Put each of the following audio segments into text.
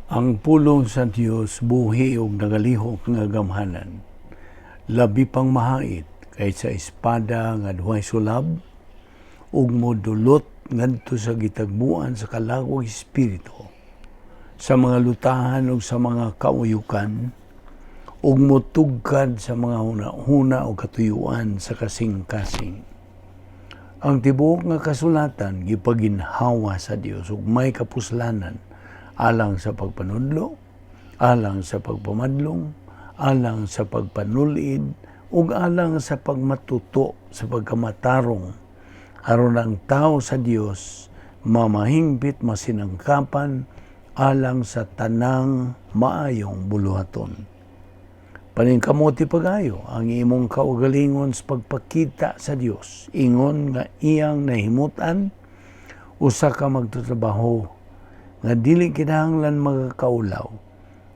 Ang pulong sa Dios buhi og nagalihok nga gamhanan. Labi pang mahait kaysa espada nga duhay sulab ug modulot ngadto sa gitagbuan sa kalawag espiritu, sa mga lutahan ug sa mga kauyukan, ug motugkad sa mga huna-huna ug katuyuan sa kasing-kasing. Ang tibuok nga kasulatan gipaginhawa sa Dios ug may kapuslanan alang sa pagpanudlo, alang sa pagpamadlong, alang sa pagpanulid, ug alang sa pagmatuto sa pagkamatarong, aron ang tao sa Dios mamahingpit masinangkapan alang sa tanang maayong buluhaton. Paningkamuti pagayo ang imong kaugalingon sa pagpakita sa Dios, ingon nga iyang nahimutan, usa ka magtatrabaho nga dili kinahanglan magakaulaw,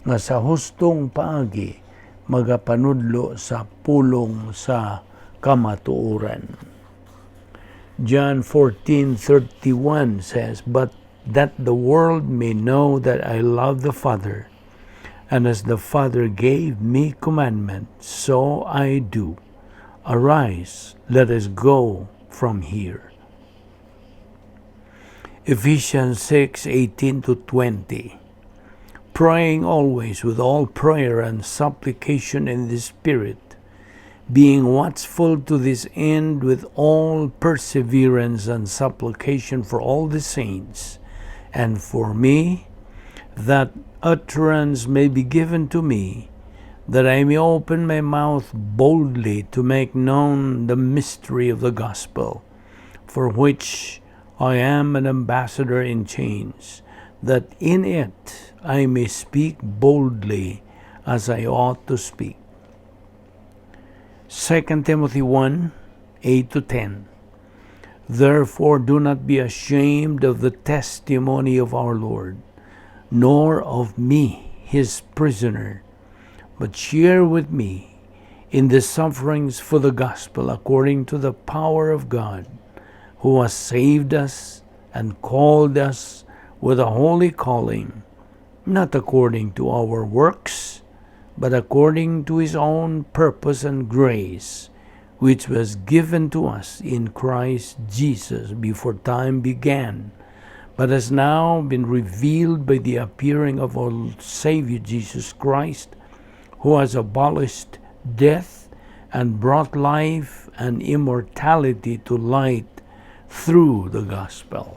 nga sa hustong paagi magapanudlo sa pulong sa kamatuoran. John 14:31 says, "But that the world may know that I love the Father, and as the Father gave me commandment, so I do. Arise, let us go from here." Ephesians 6:18-20. Praying always with all prayer and supplication in the Spirit, being watchful to this end with all perseverance and supplication for all the saints, and for me, that utterance may be given to me, that I may open my mouth boldly to make known the mystery of the gospel, for which I am an ambassador in chains, that in it I may speak boldly as I ought to speak. 2 Timothy 1:8-10. Therefore do not be ashamed of the testimony of our Lord, nor of me, his prisoner, but share with me in the sufferings for the gospel according to the power of God, who has saved us and called us with a holy calling, not according to our works, but according to his own purpose and grace, which was given to us in Christ Jesus before time began, but has now been revealed by the appearing of our Savior Jesus Christ, who has abolished death and brought life and immortality to light through the gospel.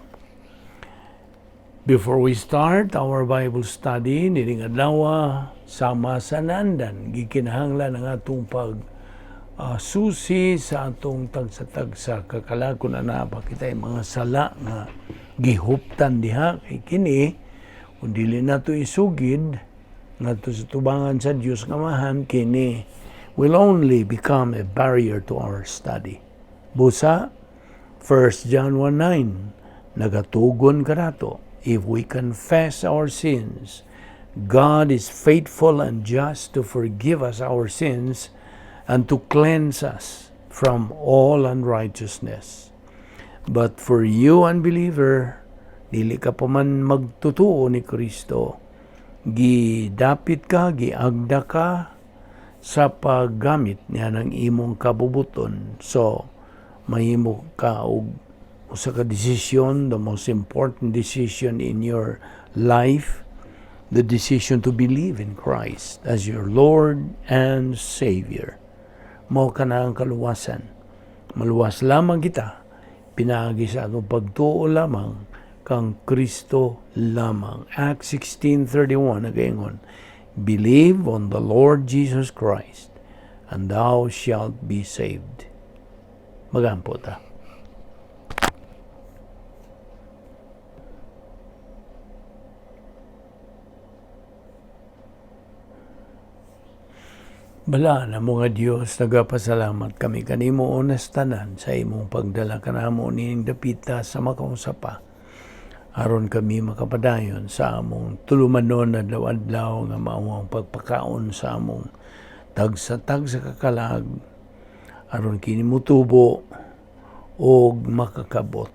Before we start our Bible study, nining adlaw sama sa nandan, gikinahanglan ang atong susi sa atong tagsa-tagsa kakalakon na pakitay mga sala nga gihuptan diha kay kini kun dili nato isugid ngadto sa tubangan sa Dios nga mahan, kini will only become a barrier to our study. Busa 1 John 1:9, nagatugon ka nato, if we confess our sins, God is faithful and just to forgive us our sins and to cleanse us from all unrighteousness. But for you, unbeliever, dili ka pa man magtutuo ni Kristo, gidapit ka, giagda ka sa paggamit niya ng imong kabubuton. So, mahimo ka og usa ka decision, the most important decision in your life, the decision to believe in Christ as your Lord and Savior. Mao ka na ang kaluwasan. Maluwas lamang kita, pinaagi sa atong pagtuo lamang kang Kristo lamang. Acts 16:31 nagaingon, "Believe on the Lord Jesus Christ, and thou shalt be saved." Magampo ta. Bala na mga Dios, nagapasalamat kami kanimo onas tanan sa imong pagdala kanamo ning dapita sa makausapa. Aron kami makapadayon sa among tulumanon adlaw-adlaw nga mao ang pagpakaon sa among tagsa-tagsa kakalag, aron kini mutubo o makakabot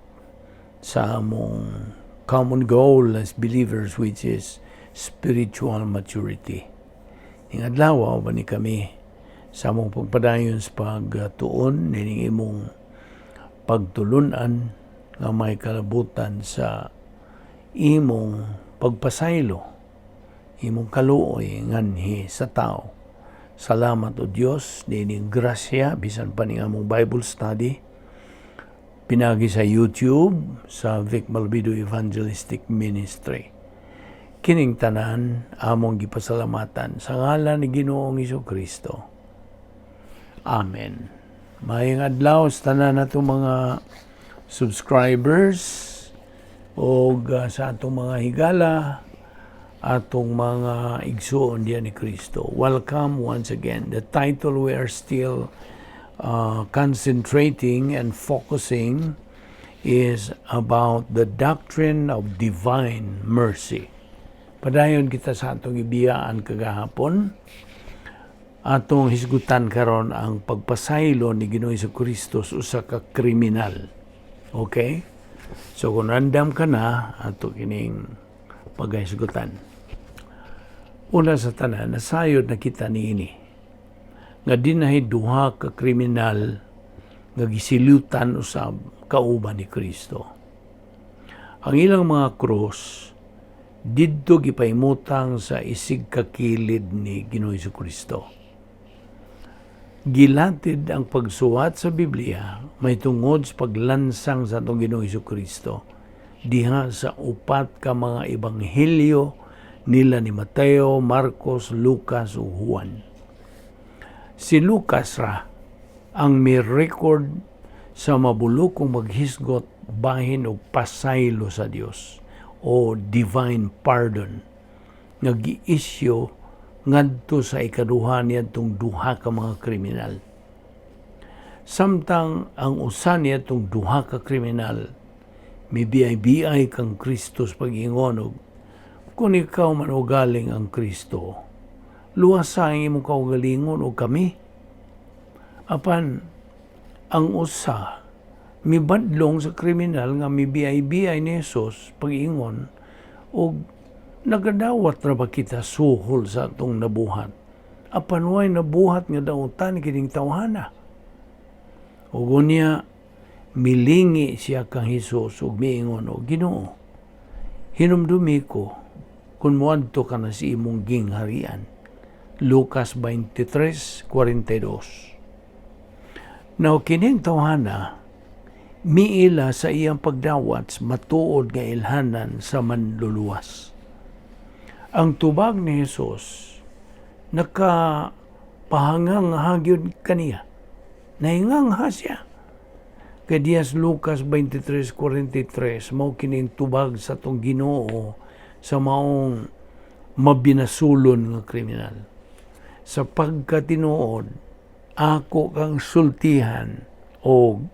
sa among common goal as believers, which is spiritual maturity. Ing adlaw ba ni kami sa among pagpadayon sa pagtuon nining imong pagtulunan nga may kalabutan sa imong pagpasaylo, imong kaluoy nganhi sa tao. Salamat o Dios nining grasya bisan pa ning among Bible study pinagi sa YouTube sa Vic Balbido Evangelistic Ministry. Kining tanan among gipasalamatan sa ngalan ni Ginoong Hesukristo. Amen. Maayong adlaw sa tanan nato mga subscribers o sa atong mga higala, atong mga igsoon diyan ni Kristo. Welcome once again. The title we are still concentrating and focusing is about the doctrine of divine mercy. Padayon kita sa atong ibiyaan kagahapon, atong hisgutan karon ang pagpasaylo ni Ginoong Hesukristo usa ka kriminal. Okay? So kung random ka na, ato kining paghisgutan. Una sa tanan, nasayod na kita niini nga dinahay duha ka kriminal nga gisilutan usab kauban ni Kristo. Ang ilang mga krus didto gipaymutang sa isig kakilid ni Ginoong Hesukristo. Gilatid ang pagsuwat sa Biblia may tungod sa paglansang sa atong Ginoong Hesukristo diha sa upat ka mga ebanghelyo nila ni Mateo, Marcos, Lucas ug Juan. Si Lucas ra ang may record sa mabulokong maghisgot bahin og pasaylo sa Dios o divine pardon nga gi-issue ngadto sa ikaduha niyadtong duha ka mga kriminal. Samtang ang usa niyadtong duha ka kriminal mibiyay-biyay kang Kristos pag-ingon kung ikaw man ugaling ang Kristo, luwasa ang imong kaugalingon o kami. Apan ang usa mibadlong sa kriminal nga mibiyay-biyay ni Jesus pag-ingon o nagadawat ra ba kita suhol sa atong nabuhat? Apan way nabuhat nga dautan kining tawhana. Ug unya milingi siya kang Hesus ug miingon og Ginoo, hinumdumi ko kun moadto ka na sa imong gingharian. Lucas 23:42. Now kining tawhana miila sa iyang pagdawat matuod nga ilhanan sa manluluwas. Ang tubag ni Jesus nakapahangang hagyod kaniya. Naingangha siya. Kadiyas Lucas 23:43 mao kining tubag sa tong Ginoo sa maong mabinasulon nga kriminal. Sa pagkatinuod ako kang sultihan o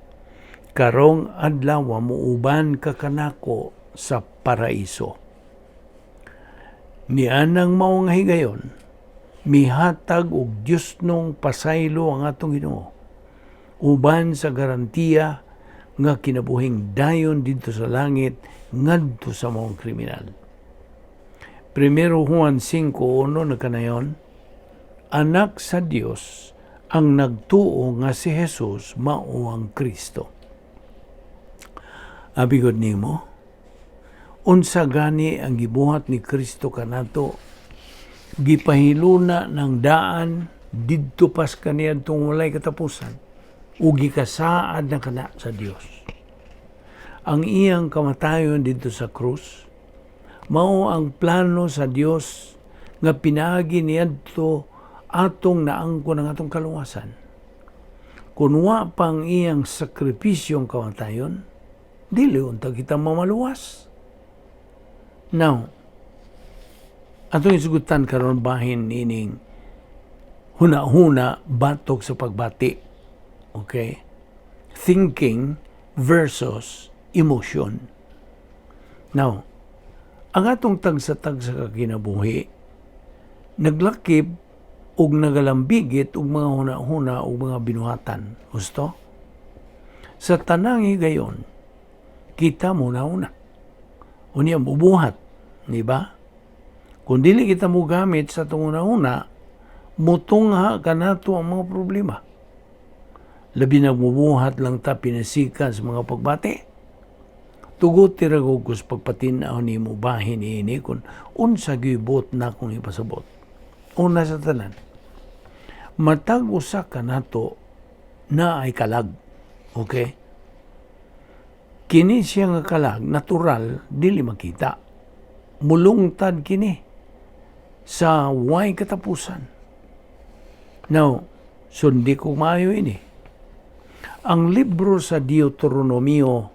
karong adlaw muuban ka kanako sa paraiso. Nianang mao nga higayon mihatag og Dios nung pasaylo ang atong Ginoo uban sa garantiya nga kinabuhing dayon dito sa langit ngadto sa maong kriminal. 1 Juan 5:1 nakanayon, anak sa Dios ang nagtuo nga si Jesus mao ang Kristo. Abigod nimo, unsa gani ang gibuhat ni Kristo kanato? Gipahiluna ng daan didto pas kaniadtong walay katapusan ug gikasaad na kana sa Dios. Ang iyang kamatayon didto sa krus mao ang plano sa Dios nga pinaagi niadto atong naangkon ang atong kaluwasan. Kung wa pang iyang sakripisyong kamatayon, dili unta kita mamaluwas. Now, atong isugutan karon bahin nining huna-huna batok sa pagbati. Okay? Thinking versus emotion. Now, ang atong tagsa-tagsa ka kinabuhi naglakip ug nagalambigit og mga huna-huna ug mga binuhatan. Gusto? Sa tanang higayon, kita mo na una. Unya mubuhat, di ba? Kung dili kita mo gamit sa itong una-una, mutungha ka na ito ang mga problema. Labi na mubuhat lang ta pinasikan sa mga pagbati. Tugot tiragugos pagpatinaw ni mo bahin ini kung unsa gibot na kung ipasabot. Una sa tanan, matag usa ka nato na ay kalag. Okay? Kini siya nga kalag, natural, dili makita. Mulungtad kini sa way katapusan. Now, sundi ko maayo ini. Ang libro sa Deuteronomio,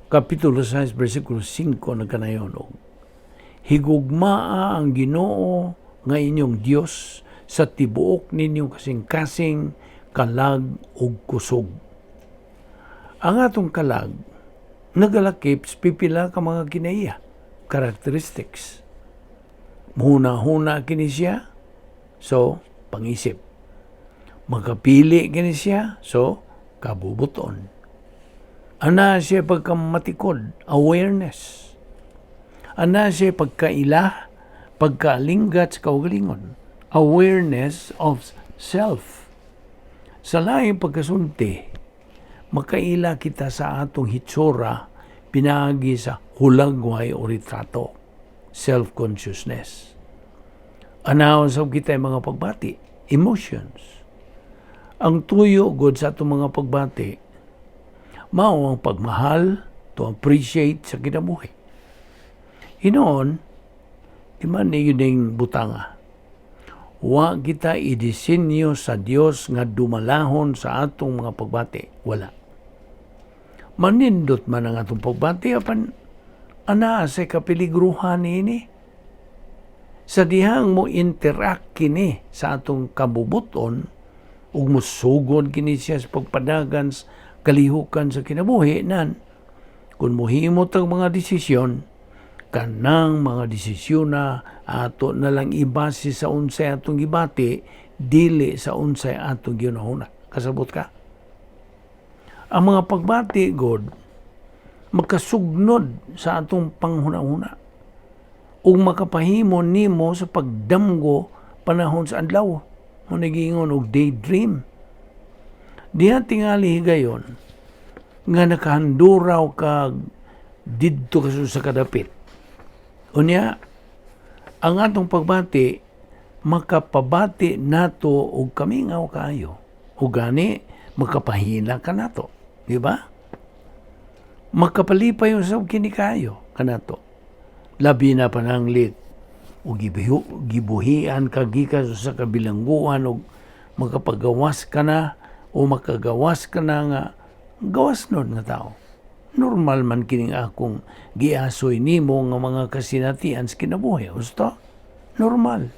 Kapitulo 6, versikulo 5 nagkanayon, higugmaa ang Ginoo nga inyong Dios sa tibuok ninyong kasing-kasing kalag ug kusog. Ang atong kalag nagalakip pipila ka mga kinaiya, characteristics. Huna-huna kini siya, so pangisip. Magkapili kini siya, so kabubuton. Ana siya pagkamatikod, awareness. Ana siya pagkaila, pagkalinggat sa kaugalingon, awareness of self. Sa laing pagkasunti, makaila kita sa atong hitsura, pinagi sa hulagway o retrato, self-consciousness. Anaw sa kita mga pagbati, emotions. Ang tuyo god sa atong mga pagbati, mao ang pagmahal, to appreciate sa kinabuhi. Hinoon, iman ni yun butanga. Wa kita idisenyo sa Dios nga dumalahon sa atong mga pagbati. Wala. Manindot man ang atong pagbati, apan ana sa kapiligruhan ini. Sa dihang mo interact kini sa atong kabubuton, ug musugod kini siya sa pagpadagan kalihukan sa kinabuhi nan kung muhimot ang mga desisyon kanang mga desisyon na ato na lang ibase sa unsay atong gibati dili sa unsay atong ginahuna. Kasabot ka? Ang mga pagbati god makasugnod sa atong panghuna-huna ug makapahimo nimo sa pagdamgo panahon sa adlaw mo nagingon og daydream. Diha tingali higayon nga nakahanduraw kag didto ka sa kadapit. Unya, ang atong pagbati makapabati nato og kamingaw kaayo. Ug gani makapahina ka nato, di ba? Makapalipay usab kini kaayo kanato. Labi na pananglit o gibuhian ka gikas sa kabilangguan o makapagawas ka na o makagawas ka na nga gawas nun nga tao. Normal man kining akong giasoy nimo nga mga kasinatian sa kinabuhi. Gusto? Normal.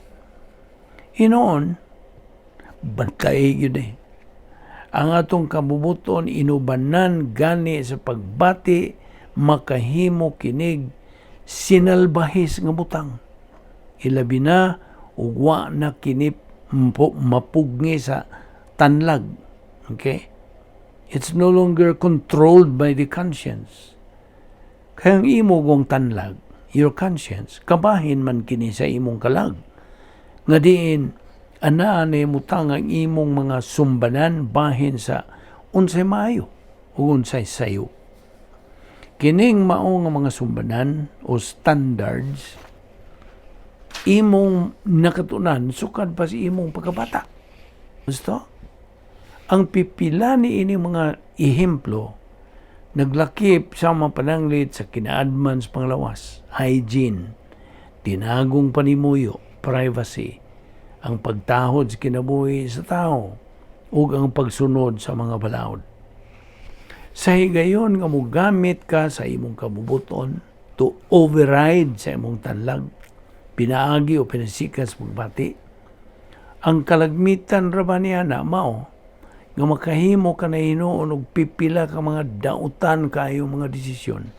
Hinoon, bantay yun eh. Ang atong kabubuton inubanan gani sa pagbati makahimo kinig sinalbahis nga butang. Ilabi na ugwa na kinip mapugni sa tanlag. Okay? It's no longer controlled by the conscience. Kaya ang imo gong tanlag, your conscience, kabahin man kini sa imong kalag. Nga diin, anaan ay mutang ang imong mga sumbanan bahin sa unsay maayo o unsay sayo. Kining mao nga mga sumbanan o standards, imong nakatunan, sukad pa si imong pagkabata. Gusto? Ang pipila ni ini mga ehemplo, naglakip sa mga pananglit sa kinaadman sa panglawas, hygiene, tinagong panimuyo, privacy, ang pagtahod sa kinabuhi sa tao, ug ang pagsunod sa mga balaod. Sa higayon nga mo gamit ka sa imong kabubuton to override sa imong tanlag, pinaagi o pinasikas pagbati, ang kalagmitan ra ba niya na mao nga makahimo ka na hinuon og pipila ka mga dautan kayong mga desisyon.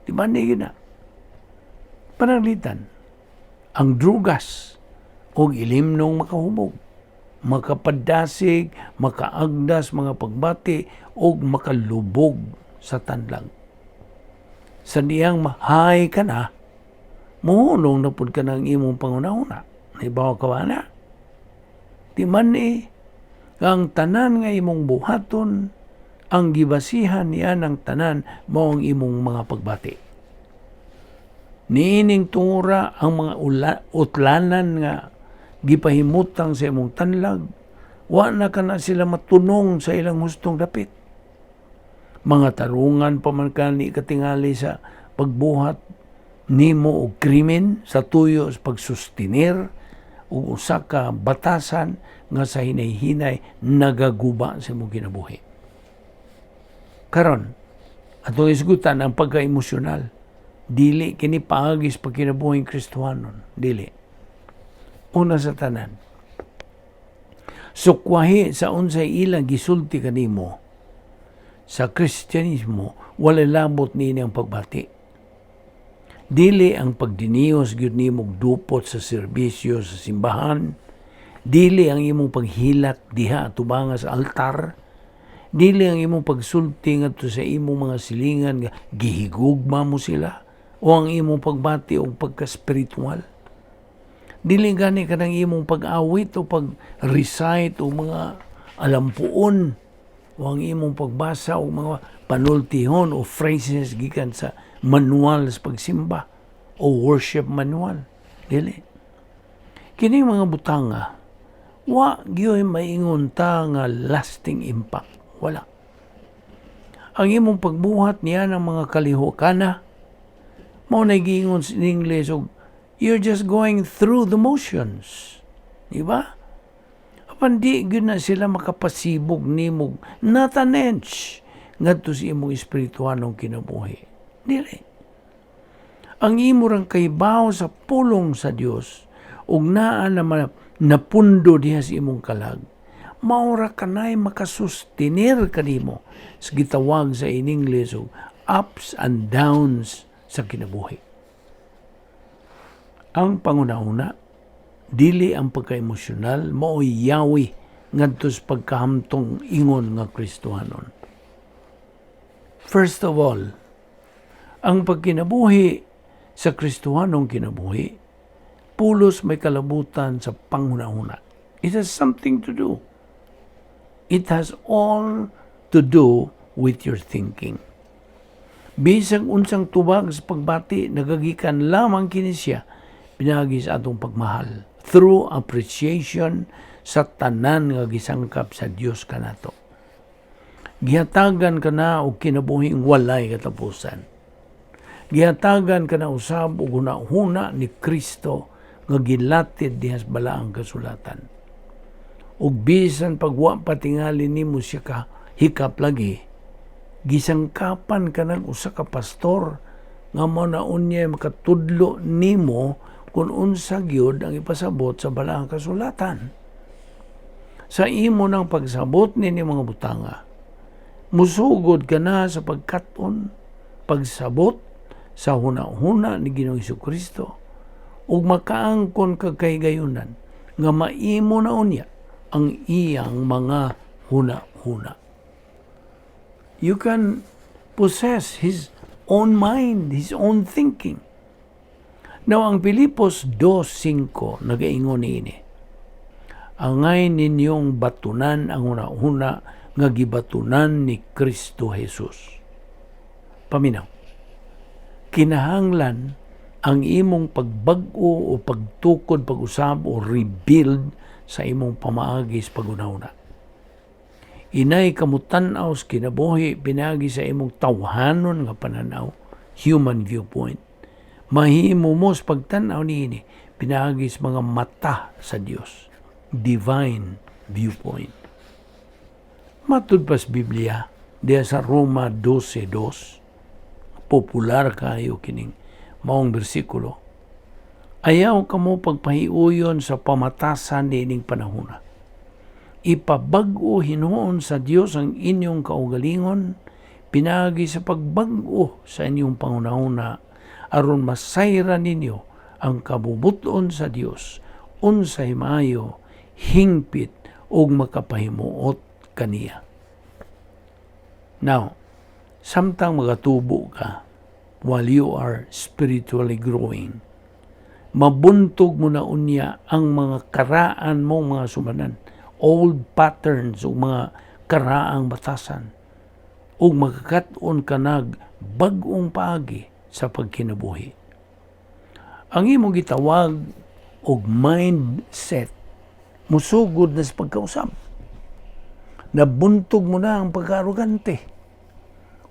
Di ba na? Pananglitan, ang drugas o ilimnong makahubog, makapadasig, makaagdas mga pagbati o makalubog sa tanlag. Sa diyang mahay ka na, Mohunong na pud ka ng imong pangunahuna. Ibaw ka ba na? Di man ang tanan nga imong buhaton, ang gibasihan niya ng tanan mao ang imong mga pagbati. Niining tungura ang mga utlanan nga gipahimutang sa imong tanlag, wa na kana sila matunong sa ilang hustong dapit. Mga tarungan pa man kani katingali sa pagbuhat nimo og krimen sa tuyo sa pagsustinir o usa ka batasan nga sa hinay-hinay nagaguba sa imong kinabuhi. Karon, atong isgutan ang pagka-emosyonal. Dili kini paagis pag kinabuhing Kristohanon. Dili. Una sa tanan. Sukwahi sa unsay ilang gisulti kanimo sa Kristyanismo, wala labot nini ang pagbati. Dili ang pagdiniyos gyud nimong dupot sa serbisyo sa simbahan, dili ang imong paghilat diha atubanga sa altar, dili ang imong pagsulti ngadto sa imong mga silingan nga gihigugma mo sila, o ang imong pagbati o pagka-spiritual. Dili gani ka ng imong pag-awit o pag-recite o mga alampuon, o ang imong pagbasa o mga panultihon o phrases gikan sa manual sa pagsimba o worship manual. Dili. Kini mga butanga, wa gyoy maingon ta nga lasting impact. Wala. Ang imong pagbuhat niya ng mga kalihokana, mao na giingon sa English og you're just going through the motions. Di ba? Apan di gyud na sila makapasibog nimo not an inch ngadto sa imong espirituhanong kinabuhi. Dili. Ang imo rang kaibaw sa pulong sa Dios ug naa na napundo diha sa imong kalag, maura kanay makasustinir kanimo sa gitawag sa in English og ups and downs sa kinabuhi. Ang pangunahuna, dili ang pagka-emosyonal, mao'y yawi ngadto sa pagkahamtong ingon nga Kristohanon. First of all, ang pagkinabuhi sa Kristohanong kinabuhi, pulos may kalabutan sa pangunahuna. It has something to do. It has all to do with your thinking. Bisag unsang tubag sa pagbati, nagagikan lamang kini siya pinagi sa atong pagmahal through appreciation sa tanan nga gisangkap sa Dios kanato. Gihatagan ka na og kinabuhing walay katapusan. Gihatagan ka na usab og hunahuna ni Kristo nga gilatid diha sa balaang kasulatan. Ug bisan pagwa patingali nimo siya ka hikap lagi, gisangkapan ka ng usa ka pastor nga mao na unya makatudlo nimo kung unsa gyud ang ipasabot sa balaang kasulatan. Sa imo ng pagsabot nini mga butanga, musugod ka na sa pagkaton, pagsabot sa hunahuna ni Ginoong Jesucristo ug makaangkon ka kay gayunan nga maimo na unya ang iyang mga hunahuna. You can possess his own mind, his own thinking. Now, ang Pilipos 2:5 nagaingon niini, angay ninyong batunan ang una-una nga gibatunan ni Kristo Jesus. Paminaw, kinahanglan ang imong pagbag-o o pagtukod, pag-usab o rebuild sa imong pamaagis pag-una-una. Inay kamutan-aw sa kinabuhi pinagi sa imong tawhanon nga pananaw, human viewpoint. Mahimo mo sa pagtanaw niini pinagi sa mga mata sa Dios, divine viewpoint. Matud pa sa Biblia, diya sa Roma 12:2, popular kayo kining maong bersikulo, ayaw kamo pagpahiuyon sa pamatasan niining panahona. Ipabag-o hinuon sa Dios ang inyong kaugalingon, pinagi sa pagbag-o sa inyong pangunahuna, aron masayra ninyo ang kabubuton sa Dios, unsay maayo, hingpit, ug makapahimuot kaniya. Now, samtang magatubo ka, while you are spiritually growing, Mabuntog mo na unya ang mga karaan mong mga sumanan, old patterns o mga karaang batasan, o magkakaton ka nag bag-ong paagi sa pagkinabuhi. Ang imong gitawag og mindset musugod na sa pagkausap. Nabuntog mo na ang pagka-arugante.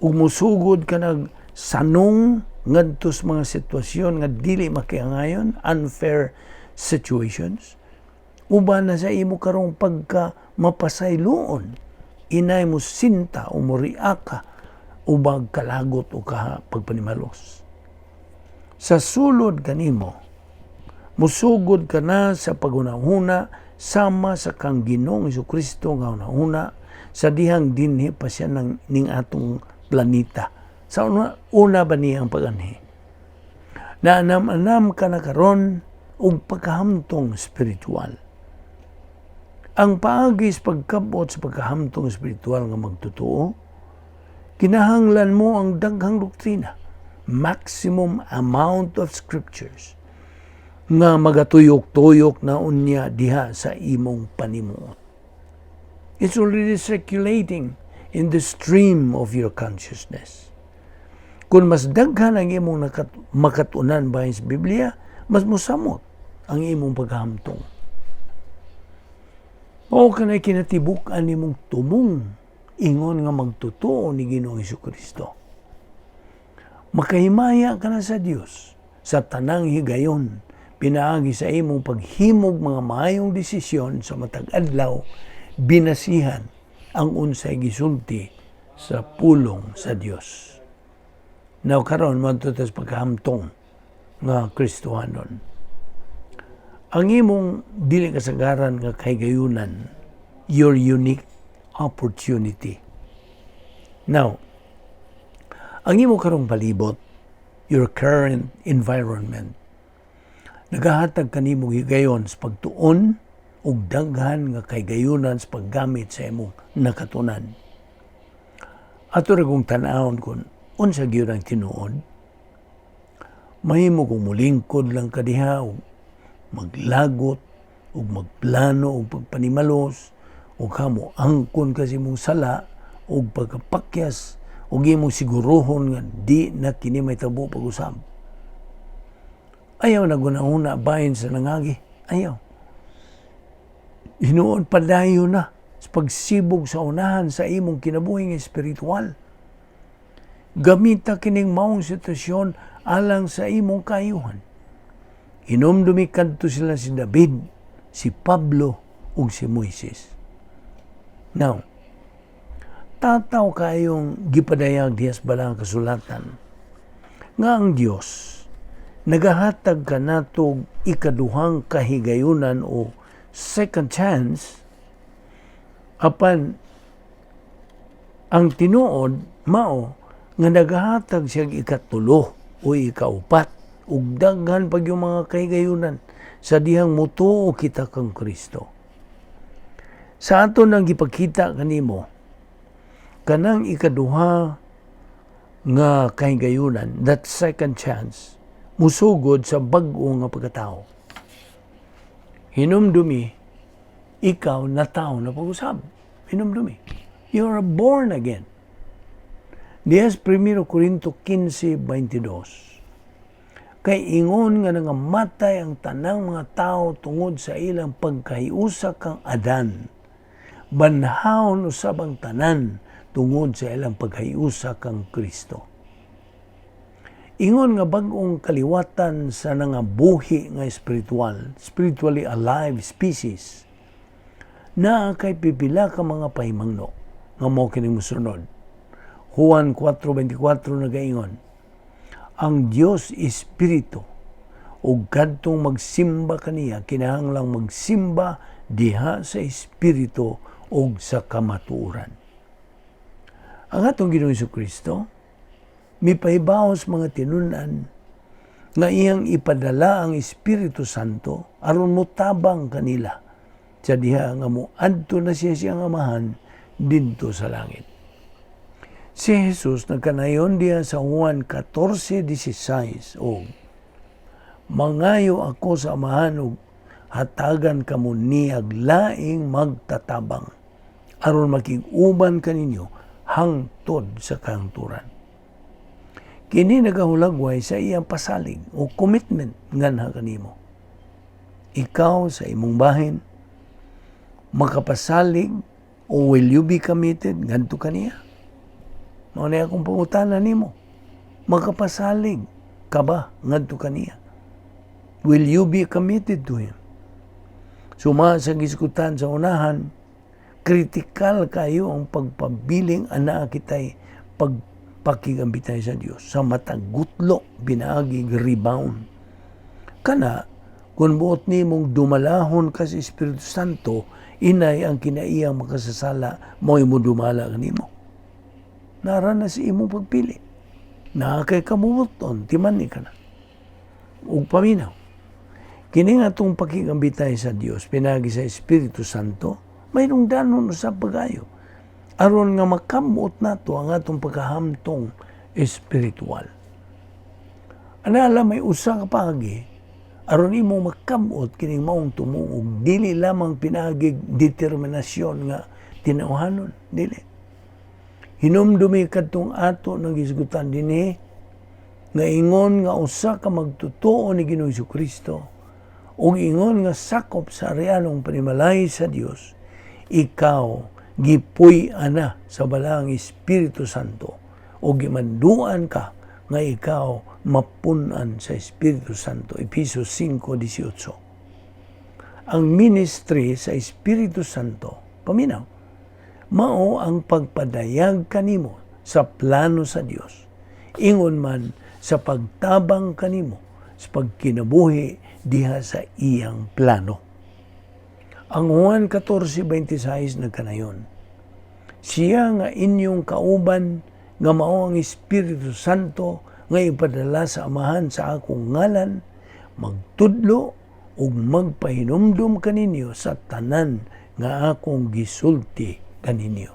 O musugod ka nag sanong ngadto sa mga sitwasyon nga dili makiangayon, unfair situations. Uban na sa imo karong pagka mapasayloon, inay mo sinta o mo riaka ubag kalagot o pagpanimalos. Sa sulod kanimo, musugod ka na sa pagunahuna sama sa kang Ginoong Jesucristo nga una sa dihang dinhi pa siya ning atong planeta. Sa una ba niya ang pag-anhi? Naanam-anam ka na karon og pagkahamtong spiritual. Ang paagi sa pagkabot sa pagkahamtong spiritual nga magtotoo, kinahanglan mo ang daghang doktrina, maximum amount of scriptures, nga magatuyok-tuyok na unya diha sa imong panimuot. It's already circulating in the stream of your consciousness. Kung mas daghan ang imong makatunan bahin sa Biblia, mas musamot ang imong paghamtong. O kanay kinatibuk-an nimong tumong ingon nga magtotoo ni Ginoong Jesucristo. Makahimaya ka na sa Dios sa tanang higayon, pinaagi sa imong paghimog mga maayong desisyon sa matag adlaw, binasihan ang unsay gisulti sa pulong sa Dios. Now karon magtutas pagkahamtong nga Kristohanon. Ang imong dili kasagaran nga kahigayunan, your unique opportunity. Now, ang imong karong palibot, your current environment, nagahatag kanimo higayon sa pagtuon ug daghan nga kahigayunan sa paggamit sa imong nakatunan. Ato ra kong tan-awon kun unsa gyud ang tinuod, mahimo kung mulingkod lang ka diha o maglagot o magplano o pagpanimalos o kamo angkon kasi mong sala o pagkapakyas o imong siguruhon nga di na kini may tabo pag-usab. Ayaw na gunahuna bahin sa nangagi. Ayaw. Hinuon padayo na sa pagsibog sa unahan sa imong kinabuhing espiritual. Gamita kining maong sitwasyon alang sa imong kayuhan. Hinumdumi kadto sila si David, si Pablo, ug si Moises. Now, tataw kayong gipadayag diyas balang kasulatan nga ang Dios nagahatag ka natog ikaduhang kahigayunan o second chance apan ang tinuod mao nga nagahatag siyang ikatulo o ikaupat ug daghan pag yung mga kahigayunan sa dihang mutuo kita kang Kristo. Sa ato nang gipakita kanimo kanang ikaduha nga kahigayunan, that second chance, musugod sa bag-o nga pagkatao. Hinumdumi, ikaw na tao na pag-usab. Hinumdumi. You are born again. Diyas 1 Corinto 15:22. Kay ingon nga nangamatay ang tanang mga tao tungod sa ilang pagkahiusa kang Adan. Banhawon usab ang tanan tungod sa ilang pagkahiusa kang Kristo. Ingon nga bag-ong kaliwatan sa nangabuhi nga espiritual, spiritually alive species, na kay pipila ka mga pahimangno nga mao kining mosunod. Juan 4:24 nagaingon, ang Dios Espiritu ug kadtong magsimba kaniya kinahanglang magsimba diha sa Espiritu ug sa kamatuoran. Ang atong Ginoong Jesucristo mipahibaw sa mga tinunan nga iyang ipadala ang Espiritu Santo aron motabang kanila sa diha nga moadto na siya siyang amahan didto sa langit. Si Jesus nagkanayon diha sa Juan 14:16 o Mangayo ako sa amahan ug hatagan kamo niyag laing magtatabang aron makig-uban kaninyo hangtod sa kahangturan. Kini nagahulagway sa iyang pasalig o commitment nganha kanimo. Ikaw sa imong bahin makapasalig o will you be committed ngadto kaniya? Mao na akong pangutana nimo. Makapasalig ka ba ngadto kaniya? Will you be committed to Him? Suma sa gisgutan sa unahan, kritikal kayo ang pagpabiling ana kitay pagpakigambitay sa Dios sa matagutlo binaagig rebound. Kana kung buot nimong dumalahon ka sa Espiritu Santo, inay ang kinaiyang makasasala mo'y mo dumala kanimo. Naranas imong pagpili. Nakakay kamubuton, timani ka na. Ug paminaw. Kini nga itong pakigambitay sa Dios, pinagi sa Espiritu Santo, mayroong danon sa pagayo. Aron nga makamot nato ang atong pagkahamtong espiritual. Anala may usa ka pagi, aron imo makamot kining maong tumuog, dili lamang pinagig determinasyon nga tinauhanon, dili. Hinumdumi kadtong ato ng gisgutan dinhi nga ingon nga usa ka magtutuo ni Ginoong Jesucristo ug ingon nga sakop sa realong panimalay sa Dios, ikaw gipuy ana sa balang Espiritu Santo o gimanduan ka nga ikaw mapunan sa Espiritu Santo. Efesios 5:18. Ang ministry sa Espiritu Santo, paminaw, mao ang pagpadayag kanimo sa plano sa Dios. Ingon man sa pagtabang kanimo sa pagkinabuhi diha sa iyang plano. Ang Juan 14:26 nagkanayon, siya nga inyong kauban nga mao ang Espiritu Santo nga ipadala sa amahan sa akong ngalan, magtudlo ug magpahinumdum kaninyo sa tanan nga akong gisulti kaninyo.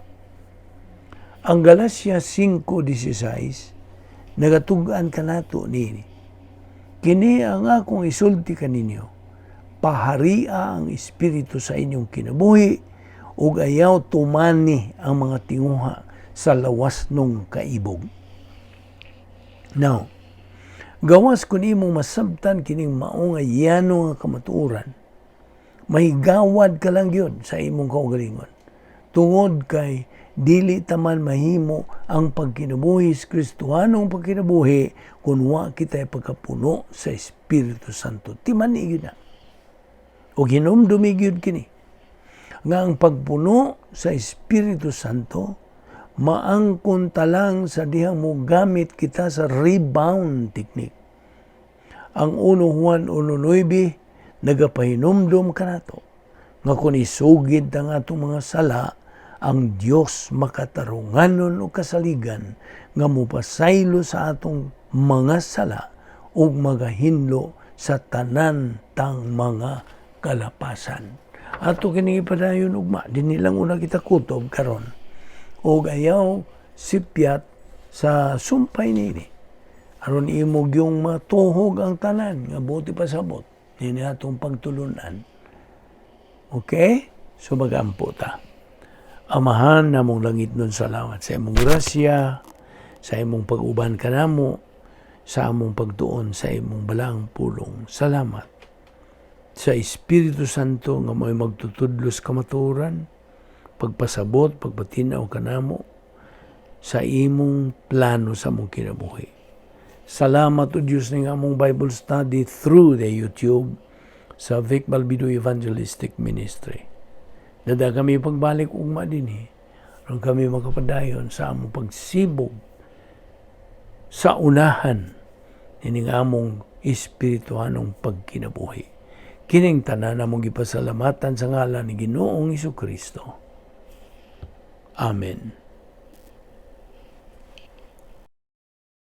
Ang Galacia 5:16 nagatug-an kanato nini. Kini ang akong isulti kaninyo, paharia ang Espiritu sa inyong kinabuhi ug ayaw tumani ang mga tinguha sa lawas nung kaibog. Now, gawas kun imong masabtan kining mao nga yano nga kamatuoran, mahigawad ka lang yun sa imong kaugalingon. Tungod kay dili taman mahimo ang pagkinabuhi sa Kristohanong pagkinabuhi kung wa kita pagkapuno sa Espiritu Santo. Timan yun na. O hinumdumi yun kini. Nga ang pagpuno sa Espiritu Santo, maangkon talang sa dihang mo gamit kita sa rebound technique. Ang 1 Juan 1:9 nagapahinumdum ka nato nga kung isugid ang atong mga sala, ang Dios makatarunganon o kasaligan nga mupasaylo sa atong mga sala ug magahinlo sa tanan tang mga kalapasan. Ato kini ipadayon ugma, dinhi lang una kita kutob karon. Og ayaw sipyat sa sumpay nini. Aron imog yung matuhog ang tanan nga buti pasabot. Dinhi atong pagtulunan. Okay? So magampo ta. Amahan namong langit nun, salamat sa imong grasya, sa imong pag-uban kanamo, sa among pagtuon sa imong balang pulong. Salamat sa Espiritu Santo nga mo'y magtutudlos kamaturan, pagpasabot, pagpatinaw kanamo sa imong plano sa among kinabuhi. Salamat o Diyos ng among Bible study through the YouTube sa Vic Balbido Evangelistic Ministry. Dada kami pagbalik ugma din ron kami makapadayon sa among pagsibog sa unahan ining among espirituhanong pagkinabuhi. Kining tanan namong gipasalamatan sa ngalan ni Ginoong Jesucristo. Amen.